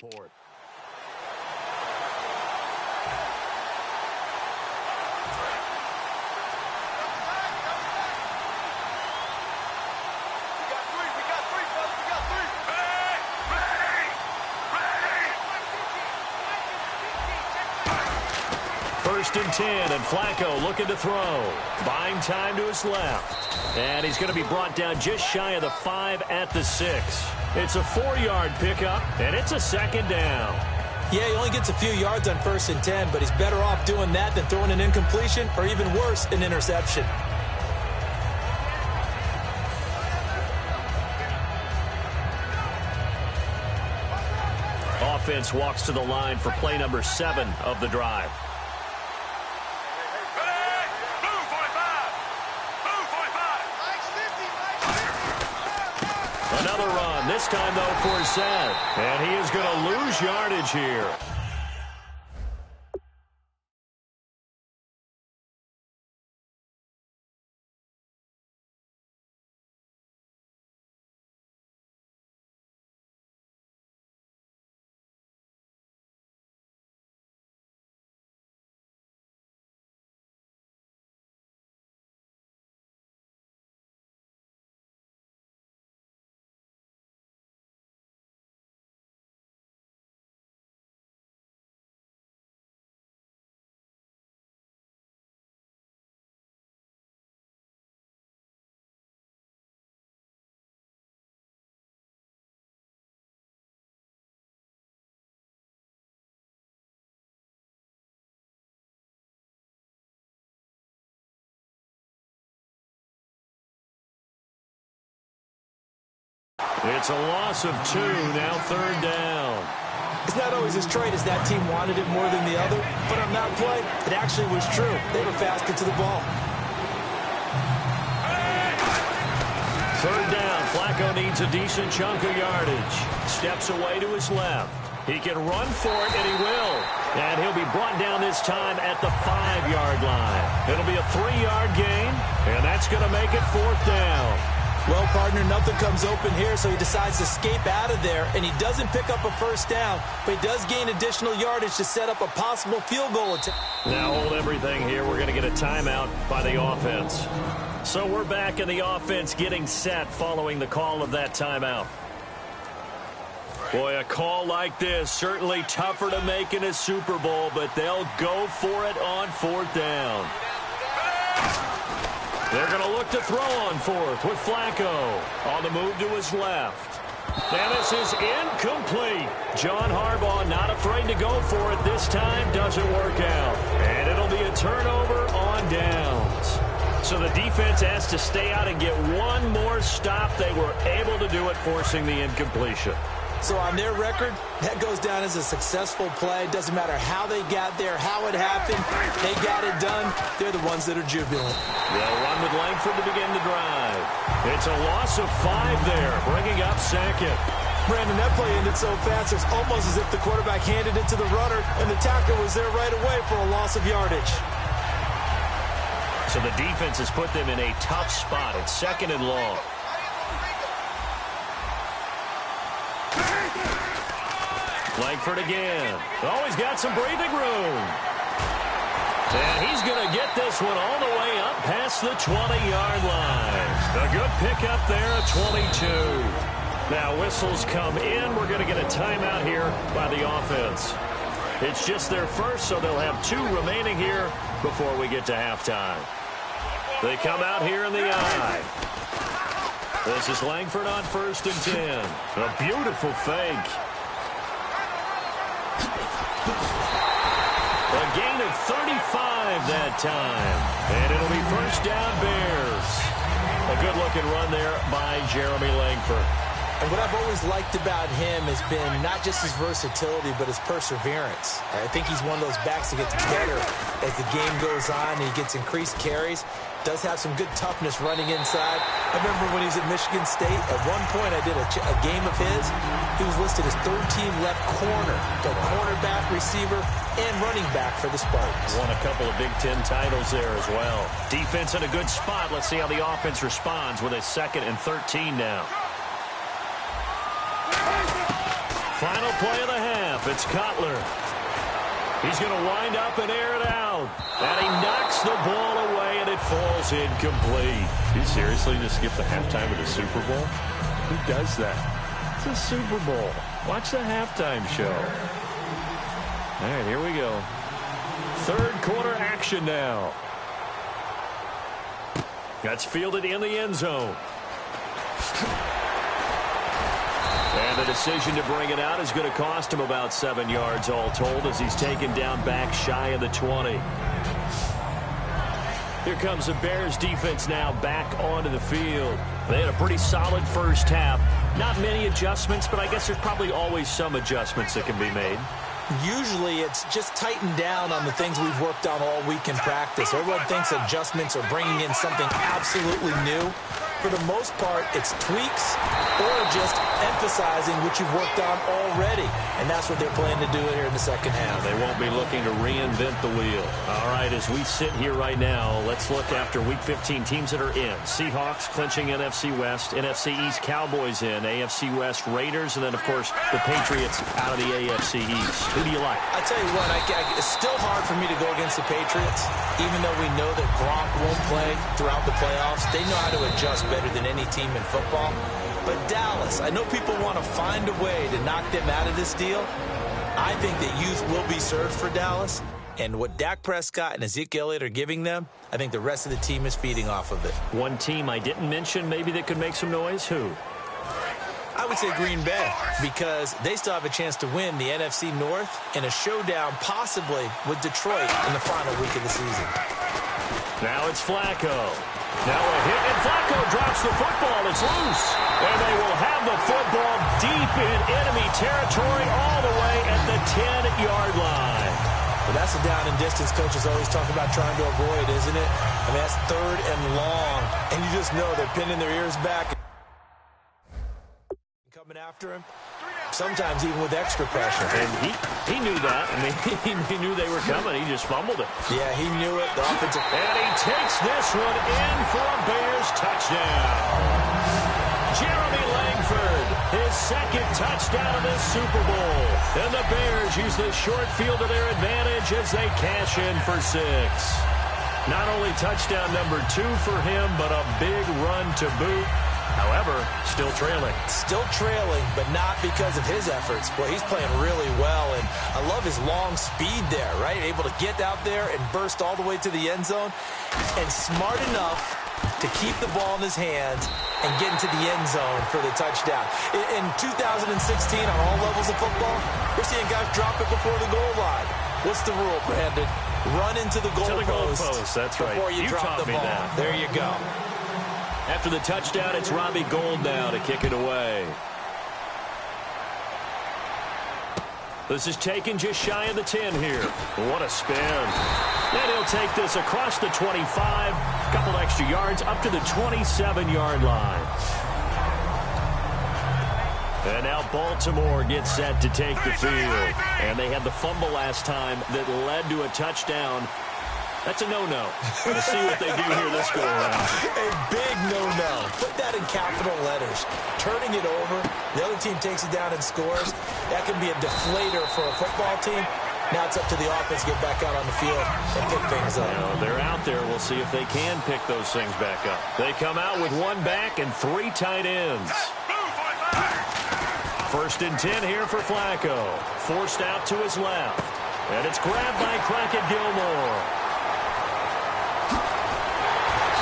support. First and 10, and Flacco looking to throw. Buying time to his left. And he's going to be brought down just shy of the 5 at the 6. It's a 4-yard pickup, and it's a second down. Yeah, he only gets a few yards on first and 10, but he's better off doing that than throwing an incompletion or even worse, an interception. Offense walks to the line for play number 7 of the drive. Another run, this time, though, for Seth. And he is going to lose yardage here. It's a loss of 2, now third down. It's not always as straight as that team wanted it more than the other, but on that play, it actually was true. They were faster to the ball. Third down, Flacco needs a decent chunk of yardage. Steps away to his left. He can run for it, and he will. And he'll be brought down this time at the 5-yard line. It'll be a 3-yard gain, and that's going to make it fourth down. Well, partner, nothing comes open here, so he decides to escape out of there, and he doesn't pick up a first down, but he does gain additional yardage to set up a possible field goal attempt. Now hold everything here. We're going to get a timeout by the offense. So we're back in the offense getting set following the call of that timeout. Boy, a call like this, certainly tougher to make in a Super Bowl, but they'll go for it on fourth down. They're going to look to throw on fourth with Flacco on the move to his left. And this is incomplete. John Harbaugh not afraid to go for it this time. Doesn't work out. And it'll be a turnover on downs. So the defense has to stay out and get one more stop. They were able to do it, forcing the incompletion. So on their record, that goes down as a successful play. Doesn't matter how they got there, how it happened. They got it done. They're the ones that are jubilant. They'll run with Langford to begin the drive. It's a loss of 5 there, bringing up second. Brandon, that play ended so fast, it's almost as if the quarterback handed it to the runner, and the tackle was there right away for a loss of yardage. So the defense has put them in a tough spot. It's second and long. Langford again. Oh, he's got some breathing room. And he's going to get this one all the way up past the 20-yard line. A good pickup there at 22. Now whistles come in. We're going to get a timeout here by the offense. It's just their first, so they'll have 2 remaining here before we get to halftime. They come out here in the I. This is Langford on first and 10. A beautiful fake. A gain of 35 that time. And it'll be first down Bears. A good-looking run there by Jeremy Langford. And what I've always liked about him has been not just his versatility, but his perseverance. I think he's one of those backs that gets better as the game goes on and he gets increased carries. Does have some good toughness running inside. I remember when he was at Michigan State, at one point I did a game of his. He was listed as third-team left corner, so cornerback, receiver, and running back for the Spartans. Won a couple of Big Ten titles there as well. Defense in a good spot. Let's see how the offense responds with a 2nd and 13 now. Final play of the half. It's Cutler. He's going to wind up and air it out. And he knocks the ball away, and it falls incomplete. Did you seriously just skip the halftime of the Super Bowl? Who does that? It's a Super Bowl. Watch the halftime show. All right, here we go. Third quarter action now. That's fielded in the end zone. And the decision to bring it out is going to cost him about 7 yards all told as he's taken down back shy of the 20. Here comes the Bears defense now back onto the field. They had a pretty solid first half. Not many adjustments, but I guess there's probably always some adjustments that can be made. Usually it's just tightened down on the things we've worked on all week in practice. Everyone thinks adjustments are bringing in something absolutely new. For the most part, it's tweaks or just emphasizing what you've worked on already. And that's what they're planning to do here in the second half. They won't be looking to reinvent the wheel. All right, as we sit here right now, let's look after Week 15 teams that are in. Seahawks clinching NFC West, NFC East Cowboys in, AFC West Raiders, and then, of course, the Patriots out of the AFC East. Who do you like? I tell you what, it's still hard for me to go against the Patriots, even though we know that Gronk won't play throughout the playoffs. They know how to adjust better than any team in football. But Dallas, I know people want to find a way to knock them out of this deal. I think that youth will be served for Dallas. And what Dak Prescott and Ezekiel Elliott are giving them, I think the rest of the team is feeding off of it. One team I didn't mention maybe that could make some noise, who? I would say Green Bay, because they still have a chance to win the NFC North in a showdown possibly with Detroit in the final week of the season. Now it's Flacco. Now a hit, and Flacco drops the football. It's loose. And they will have the football deep in enemy territory all the way at the 10-yard line. Well, that's a down and distance coaches always talk about trying to avoid, isn't it? I mean, that's third and long. And you just know they're pinning their ears back. Coming after him. Sometimes even with extra pressure. And he knew that. I mean, he knew they were coming. He just fumbled it. Yeah, he knew it. The offensive... And he takes this one in for a Bears touchdown. Jeremy Langford, his second touchdown of this Super Bowl. And the Bears use the short field to their advantage as they cash in for 6. Not only touchdown number 2 for him, but a big run to boot. However, still trailing. Still trailing, but not because of his efforts. Boy, he's playing really well, and I love his long speed there, right? Able to get out there and burst all the way to the end zone, and smart enough to keep the ball in his hands and get into the end zone for the touchdown. In 2016, on all levels of football, we're seeing guys drop it before the goal line. What's the rule, Brandon? Run into the goalpost. That's right. Before you drop the ball. That. There you go. After the touchdown, it's Robbie Gould now to kick it away. This is taken just shy of the 10 here. What a spin. And he'll take this across the 25, a couple extra yards, up to the 27-yard line. And now Baltimore gets set to take the field. And they had the fumble last time that led to a touchdown. That's a no-no. We'll see what they do here this go-around. A big no-no. Put that in capital letters. Turning it over, the other team takes it down and scores. That can be a deflator for a football team. Now it's up to the offense to get back out on the field and pick things up. You know, they're out there. We'll see if they can pick those things back up. They come out with 1 back and 3 tight ends. First and 10 here for Flacco. Forced out to his left. And it's grabbed by Crockett Gilmore.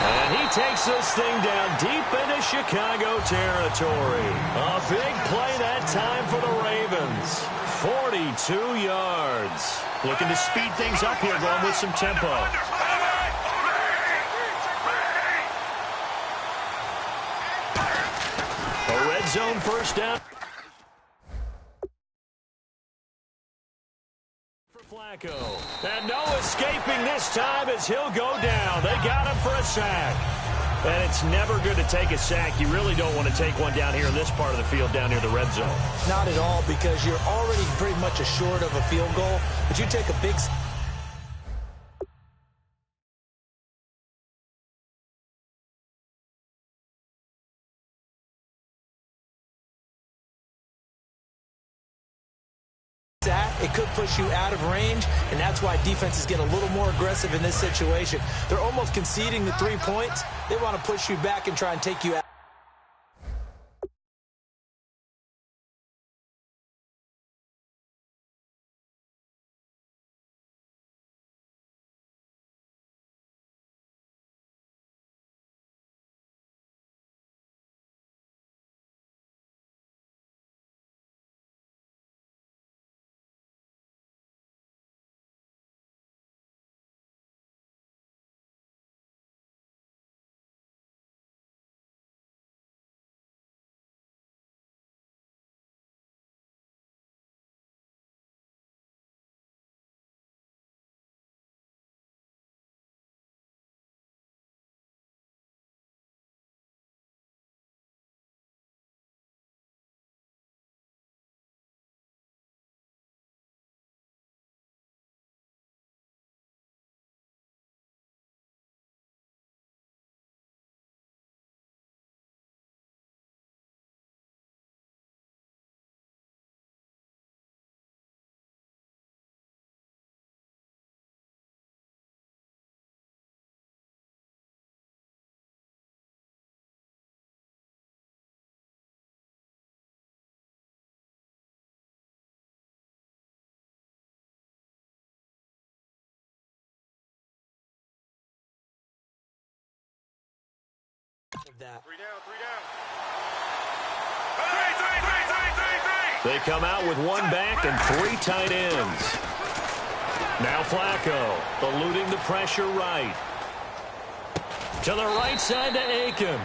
And he takes this thing down deep into Chicago territory. A big play that time for the Ravens. 42 yards. Looking to speed things up here, going with some tempo. A red zone first down. Flacco. And no escaping this time as he'll go down. They got him for a sack. And it's never good to take a sack. You really don't want to take one down here in this part of the field down near the red zone. Not at all, because you're already pretty much assured of a field goal. But you take a big... it could push you out of range, and that's why defenses get a little more aggressive in this situation. They're almost conceding the 3 points. They want to push you back and try and take you out. That. They come out with one back and 3 tight ends. Now Flacco, eluding the pressure right. To the right side to Aiken.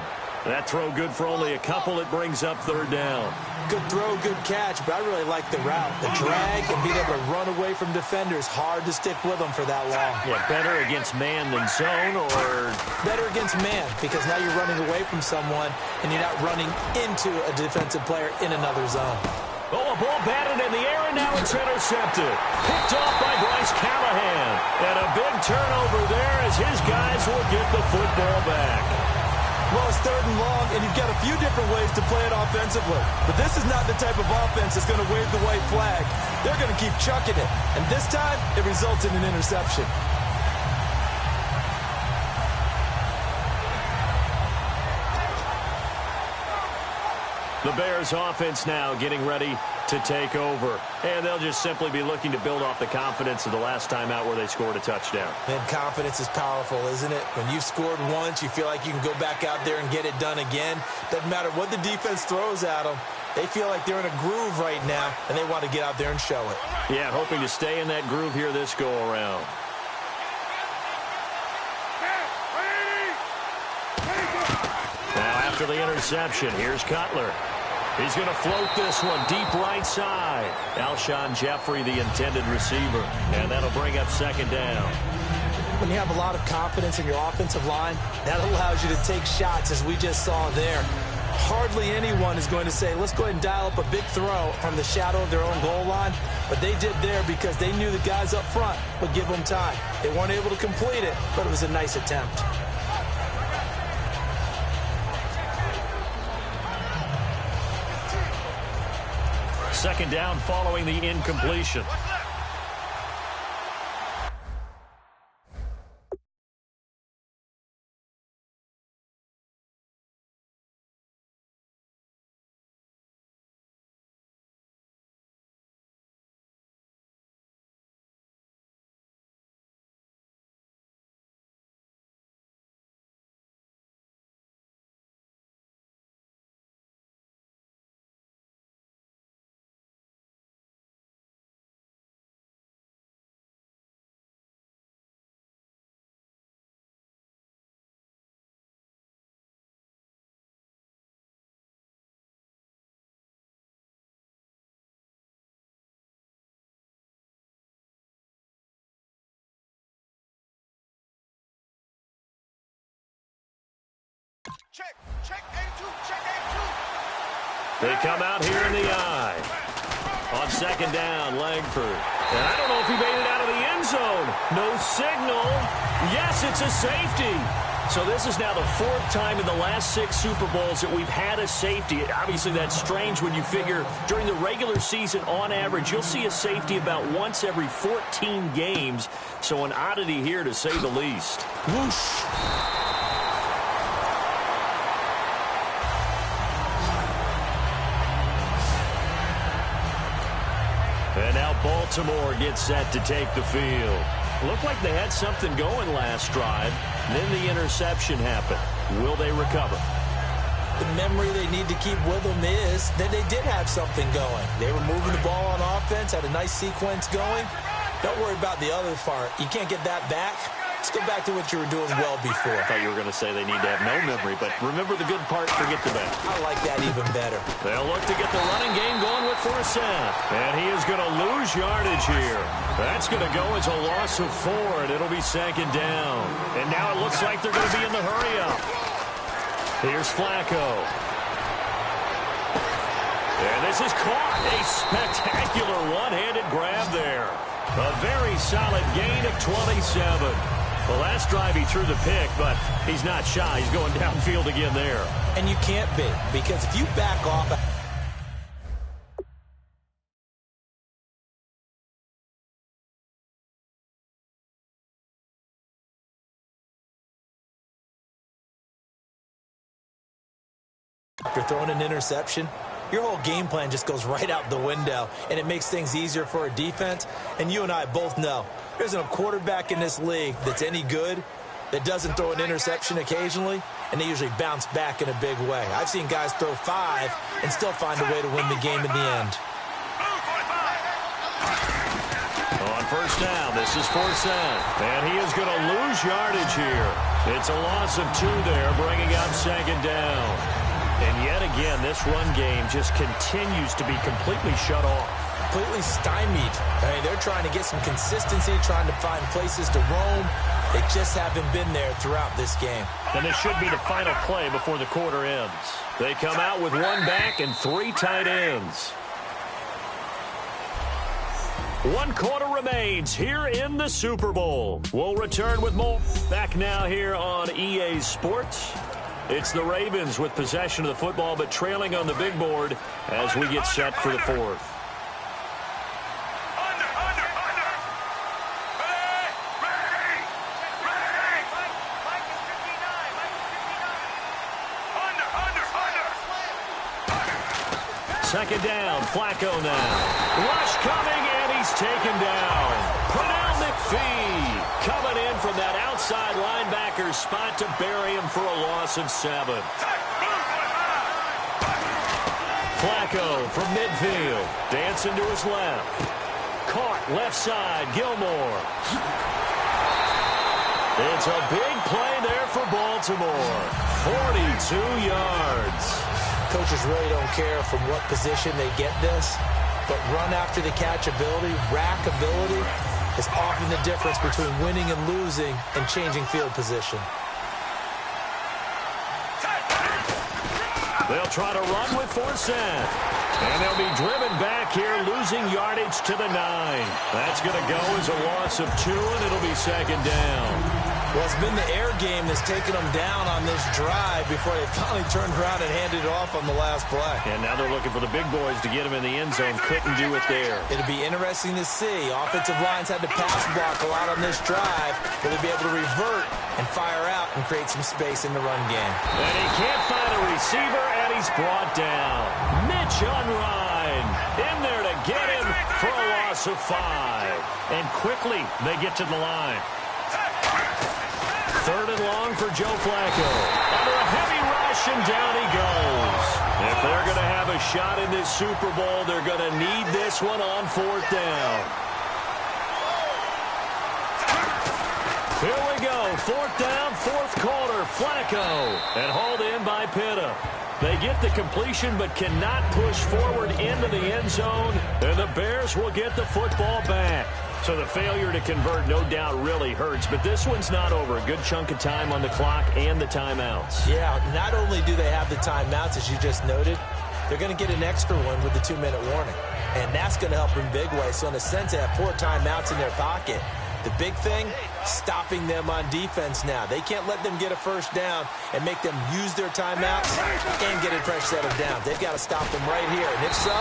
That throw good for only a couple. It brings up 3rd down. Good throw, good catch, but I really like the route. The drag and being able to run away from defenders. Hard to stick with them for that long. Yeah, better against man than zone, or? Better against man, because now you're running away from someone and you're not running into a defensive player in another zone. Oh, a ball batted in the air, and now it's intercepted. Picked off by Bryce Callahan. And a big turnover there as his guys will get the football back. Well, it's 3rd and long, and you've got a few different ways to play it offensively. But this is not the type of offense that's going to wave the white flag. They're going to keep chucking it. And this time, it results in an interception. The Bears offense now getting ready to take over. And they'll just simply be looking to build off the confidence of the last time out where they scored a touchdown. And confidence is powerful, isn't it? When you've scored once, you feel like you can go back out there and get it done again. Doesn't matter what the defense throws at them. They feel like they're in a groove right now, and they want to get out there and show it. Yeah, hoping to stay in that groove here this go-around. Now after the interception, here's Cutler. He's going to float this one deep right side. Alshon Jeffrey, the intended receiver. And that'll bring up 2nd down. When you have a lot of confidence in your offensive line, that allows you to take shots, as we just saw there. Hardly anyone is going to say, let's go ahead and dial up a big throw from the shadow of their own goal line. But they did there because they knew the guys up front would give them time. They weren't able to complete it, but it was a nice attempt. Second down following the incompletion. Check A2. They come out here in the eye. On 2nd down, Langford. And I don't know if he made it out of the end zone. No signal, Yes, it's a safety. So this is now the fourth time in the last 6 Super Bowls that we've had a safety. Obviously, that's strange when you figure during the regular season, on average, you'll see a safety about once every 14 games. So an oddity here, to say the least. Whoosh. And now Baltimore gets set to take the field. Looked like they had something going last drive. Then the interception happened. Will they recover? The memory they need to keep with them is that they did have something going. They were moving the ball on offense, had a nice sequence going. Don't worry about the other part. You can't get that back. Let's go back to what you were doing well before. I thought you were going to say they need to have no memory, but remember the good part, forget the bad. I like that even better. They'll look to get the running game going with Forsett. And he is going to lose yardage here. That's going to go as a loss of 4, and it'll be 2nd down. And now it looks like they're going to be in the hurry-up. Here's Flacco. And this is caught. A spectacular one-handed grab there. A very solid gain of 27. The last drive he threw the pick, but he's not shy. He's going downfield again there. And you can't be, because if you back off after throwing an interception, your whole game plan just goes right out the window, and it makes things easier for a defense. And you and I both know there isn't a quarterback in this league that's any good that doesn't throw an interception occasionally, and they usually bounce back in a big way. I've seen guys throw 5 and still find a way to win the game in the end. On first down, this is Forsett, and he is going to lose yardage here. It's a loss of 2 there, bringing up 2nd down. And yet again, this run game just continues to be completely shut off. Completely stymied. I mean, they're trying to get some consistency, trying to find places to roam. They just haven't been there throughout this game. And this should be the final play before the quarter ends. They come out with 1 back and 3 tight ends. 1 quarter remains here in the Super Bowl. We'll return with more. Back now here on EA Sports. It's the Ravens with possession of the football, but trailing on the big board as we get set for the 4th. Second down, Flacco now. Rush coming, and he's taken down. Pernell McPhee coming in from that outside linebacker spot to bury him for a loss of 7. Flacco from midfield. Dancing to his left. Caught left side, Gilmore. It's a big play there for Baltimore. 42 yards. Coaches really don't care from what position they get this, but run after the catch ability, rack ability, is often the difference between winning and losing and changing field position. They'll try to run with Forsett. And they'll be driven back here, losing yardage to the 9. That's going to go as a loss of 2, and it'll be 2nd down. Well, it's been the air game that's taken them down on this drive before they finally turned around and handed it off on the last play. And now they're looking for the big boys to get him in the end zone. Couldn't do it there. It'll be interesting to see. Offensive lines had to pass block a lot on this drive. Will they be able to revert and fire out and create some space in the run game? And he can't find a receiver, and he's brought down. Mitch Unrein in there to get him for a loss of 5. And quickly they get to the line. 3rd and long for Joe Flacco. Under a heavy rush, and down he goes. If they're going to have a shot in this Super Bowl, they're going to need this one on 4th down. Here we go. 4th down, 4th quarter. Flacco. And hauled in by Pitta. They get the completion but cannot push forward into the end zone. And the Bears will get the football back. So the failure to convert, no doubt, really hurts. But this one's not over. A good chunk of time on the clock and the timeouts. Yeah, not only do they have the timeouts, as you just noted, they're going to get an extra one with the 2-minute warning. And that's going to help in big ways. So in a sense, they have 4 timeouts in their pocket. The big thing, stopping them on defense now. They can't let them get a first down and make them use their timeouts and get a fresh set of downs. They've got to stop them right here. And if so,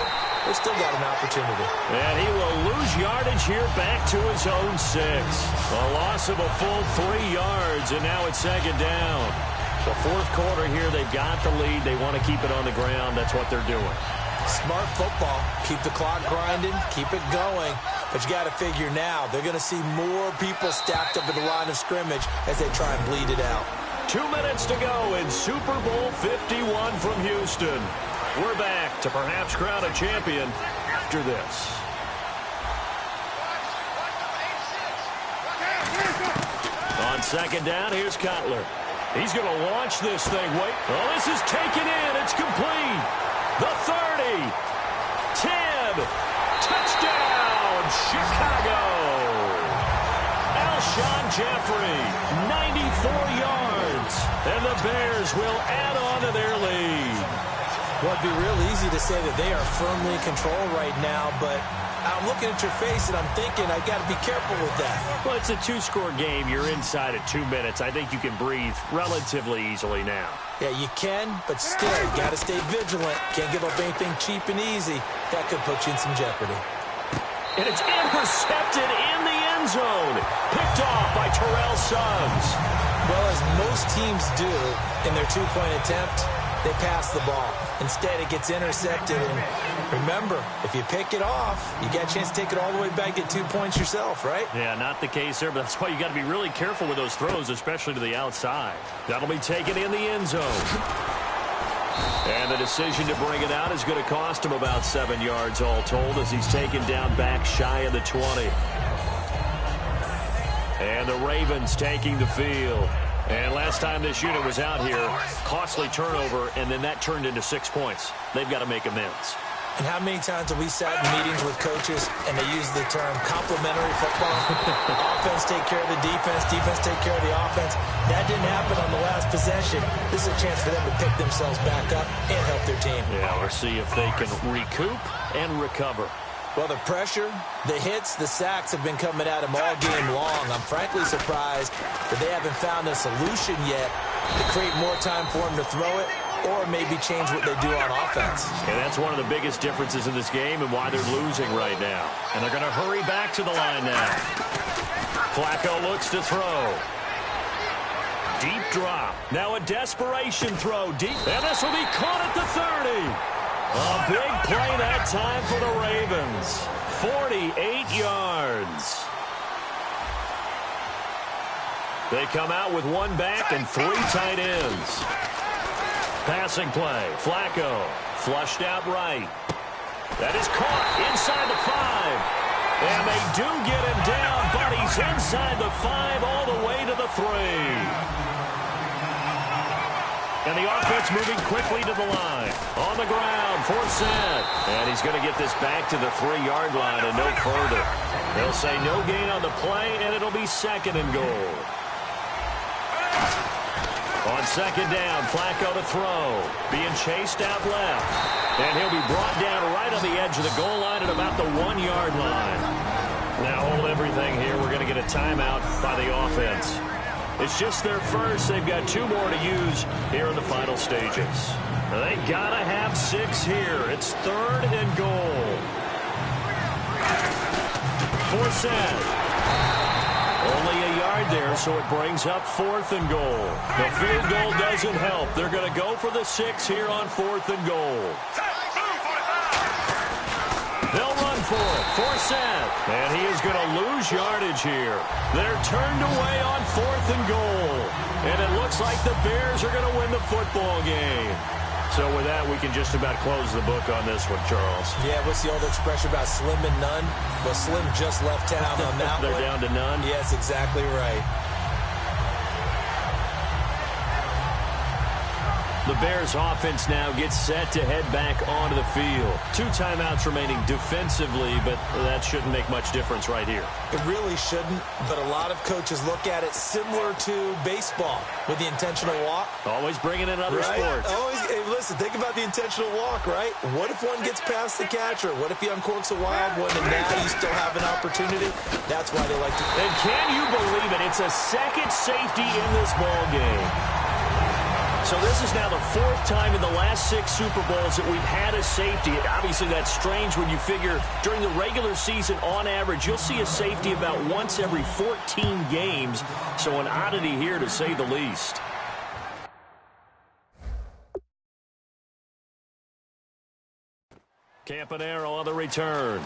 they've still got an opportunity. And he will lose yardage here back to his own 6. A loss of a full 3 yards, and now it's second down. The fourth quarter here, they've got the lead. They want to keep it on the ground. That's what they're doing. Smart football. Keep the clock grinding. Keep it going. But you got to figure now, they're going to see more people stacked up at the line of scrimmage as they try and bleed it out. 2 minutes to go in Super Bowl 51 from Houston. We're back to perhaps crown a champion after this. On second down, here's Cutler. He's going to launch this thing. Wait. Oh, this is taken in. It's complete. The 30. 10. Touchdown, Chicago. Alshon Jeffrey, 94 yards. And the Bears will add on to their lead. Well, it'd be real easy to say that they are firmly in control right now, but I'm looking at your face and I'm thinking I got to be careful with that. Well, it's a 2-score game. You're inside at 2 minutes. I think you can breathe relatively easily now. Yeah, you can, but still, you got to stay vigilant. Can't give up anything cheap and easy. That could put you in some jeopardy. And it's intercepted in the end zone. Picked off by Terrell Suggs. Well, as most teams do in their 2-point attempt, they pass the ball. Instead, it gets intercepted. And remember, if you pick it off, you got a chance to take it all the way back, get 2 points yourself, right? Yeah, not the case there, but that's why you got to be really careful with those throws, especially to the outside. That'll be taken in the end zone. And the decision to bring it out is going to cost him about 7 yards all told as he's taken down back shy of the 20. And the Ravens taking the field. And last time this unit was out here, costly turnover, and then that turned into 6 points. They've got to make amends. And how many times have we sat in meetings with coaches and they use the term complementary football? Offense take care of the defense, defense take care of the offense. That didn't happen on the last possession. This is a chance for them to pick themselves back up and help their team. Yeah, or see if they can recoup and recover. Well, the pressure, the hits, the sacks have been coming at them all game long. I'm frankly surprised that they haven't found a solution yet to create more time for them to throw it or maybe change what they do on offense. And that's one of the biggest differences in this game and why they're losing right now. And they're going to hurry back to the line now. Flacco looks to throw. Deep drop. Now a desperation throw deep. And this will be caught at the 30. A big play that time for the Ravens. 48 yards. They come out with 1 back and 3 tight ends. Passing play. Flacco flushed out right. That is caught inside the 5. And they do get him down, but he's inside the 5 all the way to the 3. And the offense moving quickly to the line. On the ground, Forsett. And he's going to get this back to the 3-yard line and no further. They'll say no gain on the play, and it'll be 2nd and goal. On second down, Flacco to throw. Being chased out left. And he'll be brought down right on the edge of the goal line at about the 1-yard line. Now hold everything here. We're going to get a timeout by the offense. It's just their first. They've got 2 more to use here in the final stages. They got to have 6 here. It's 3rd and goal. Forsett. Only a yard there, so it brings up 4th and goal. The field goal doesn't help. They're going to go for the 6 here on 4th and goal. They'll run for it. Forsett. And he is going to lose yardage here. They're turned away on 4th and goal. And it looks like the Bears are going to win the football game. So with that, we can just about close the book on this one, Charles. Yeah, what's the old expression about slim and none? Well, Slim just left town on that They're one. down to none? Yes, exactly right. The Bears offense now gets set to head back onto the field. 2 timeouts remaining defensively, but that shouldn't make much difference right here. It really shouldn't, but a lot of coaches look at it similar to baseball with the intentional walk. Always bringing in other sports. Always, hey, listen, think about the intentional walk, right? What if one gets past the catcher? What if he uncorks a wild one and now you still have an opportunity? That's why they like to. And can you believe it? It's a second safety in this ball game. So this is now the 4th time in the last 6 Super Bowls that we've had a safety. Obviously, that's strange when you figure during the regular season, on average, you'll see a safety about once every 14 games. So an oddity here, to say the least. Campanaro on the return.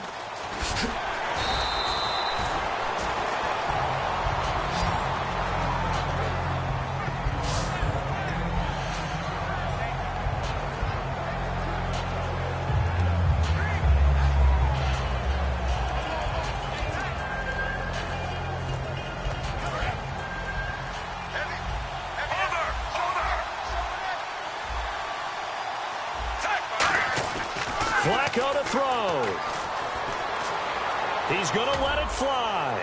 Flacco to throw. He's going to let it fly.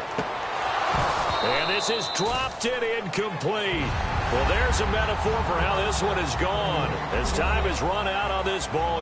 And this is dropped and incomplete. Well, there's a metaphor for how this one is gone, as time has run out on this ball.